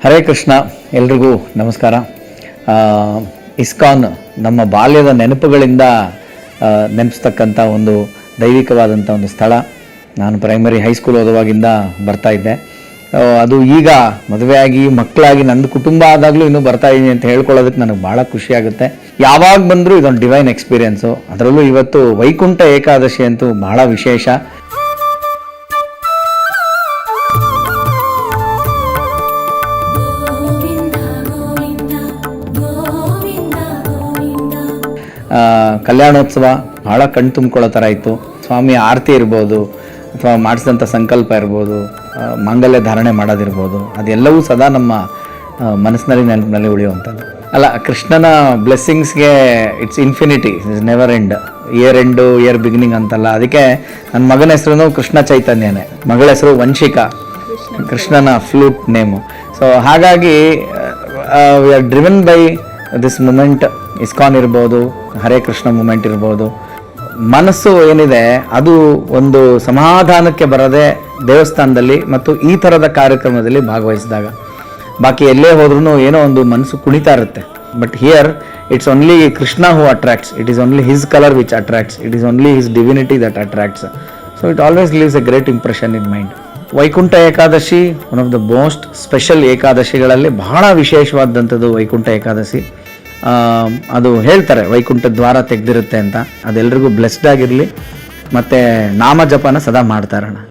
ಹರೇ ಕೃಷ್ಣ, ಎಲ್ರಿಗೂ ನಮಸ್ಕಾರ. ಇಸ್ಕಾನ್ ನಮ್ಮ ಬಾಲ್ಯದ ನೆನಪುಗಳಿಂದ ನೆನಪಿಸ್ತಕ್ಕಂಥ ಒಂದು ದೈವಿಕವಾದಂಥ ಒಂದು ಸ್ಥಳ. ನಾನು ಪ್ರೈಮರಿ ಹೈಸ್ಕೂಲ್ ಓದುವಾಗಿಂದ ಬರ್ತಾಯಿದ್ದೆ. ಅದು ಈಗ ಮದುವೆಯಾಗಿ ಮಕ್ಕಳಾಗಿ ನನ್ನ ಕುಟುಂಬ ಆದಾಗಲೂ ಇನ್ನೂ ಬರ್ತಾಯಿದ್ದೀನಿ ಅಂತ ಹೇಳ್ಕೊಳ್ಳೋದಕ್ಕೆ ನನಗೆ ಭಾಳ ಖುಷಿಯಾಗುತ್ತೆ. ಯಾವಾಗ ಬಂದರೂ ಇದೊಂದು ಡಿವೈನ್ ಎಕ್ಸ್ಪೀರಿಯೆನ್ಸು. ಅದರಲ್ಲೂ ಇವತ್ತು ವೈಕುಂಠ ಏಕಾದಶಿ ಅಂತೂ ಭಾಳ ವಿಶೇಷ. ಕಲ್ಯಾಣೋತ್ಸವ ಭಾಳ ಕಣ್ಣು ತುಂಬಿಕೊಳ್ಳೋ ಥರ ಇತ್ತು. ಸ್ವಾಮಿ ಆರತಿ ಇರ್ಬೋದು, ಅಥವಾ ಮಾಡಿಸಿದಂಥ ಸಂಕಲ್ಪ ಇರ್ಬೋದು, ಮಾಂಗಲ್ಯ ಧಾರಣೆ ಮಾಡೋದಿರ್ಬೋದು, ಅದೆಲ್ಲವೂ ಸದಾ ನಮ್ಮ ಮನಸ್ಸಿನಲ್ಲಿ ನೆನಪಿನಲ್ಲಿ ಉಳಿಯುವಂಥದ್ದು. ಅಲ್ಲ, ಕೃಷ್ಣನ ಬ್ಲೆಸ್ಸಿಂಗ್ಸ್ಗೆ it's infinity, it's never end. Year beginning ಅಂತಲ್ಲ. ಅದಕ್ಕೆ ನನ್ನ ಮಗನ ಹೆಸರು ಕೃಷ್ಣ ಚೈತನ್ಯನೇ, ಮಗಳ ಹೆಸರು ವಂಶಿಕಾ, ಕೃಷ್ಣನ ಫ್ಲೂಟ್ ನೇಮು. ಸೊ ಹಾಗಾಗಿ we are driven by this moment. ISKCON ಇರ್ಬೋದು, ಹರೇ ಕೃಷ್ಣ ಮೂಮೆಂಟ್ ಇರ್ಬೋದು. ಮನಸ್ಸು ಏನಿದೆ ಅದು ಒಂದು ಸಮಾಧಾನಕ್ಕೆ ಬರದೆ ದೇವಸ್ಥಾನದಲ್ಲಿ ಮತ್ತು ಈ ಥರದ ಕಾರ್ಯಕ್ರಮದಲ್ಲಿ ಭಾಗವಹಿಸಿದಾಗ, ಬಾಕಿ ಎಲ್ಲೇ ಹೋದ್ರೂ ಏನೋ ಒಂದು ಮನಸ್ಸು ಕುಣಿತಾ ಇರುತ್ತೆ. But here it's only Krishna who attracts. It is only his colour which attracts. It is only his divinity that attracts. So it always leaves a great impression in mind. Vaikuntha Ekadashi one of the most special ಏಕಾದಶಿಗಳಲ್ಲಿ ಬಹಳ ವಿಶೇಷವಾದಂಥದ್ದು ವೈಕುಂಠ ಏಕಾದಶಿ. ಅದು ಹೇಳ್ತಾರೆ ವೈಕುಂಠ ದ್ವಾರ ತೆಗೆದಿರುತ್ತೆ ಅಂತ. ಅದೆಲ್ಲರಿಗೂ blessed ಆಗಿರಲಿ, ಮತ್ತು ನಾಮ ಜಪನ ಸದಾ ಮಾಡ್ತಾರಣ.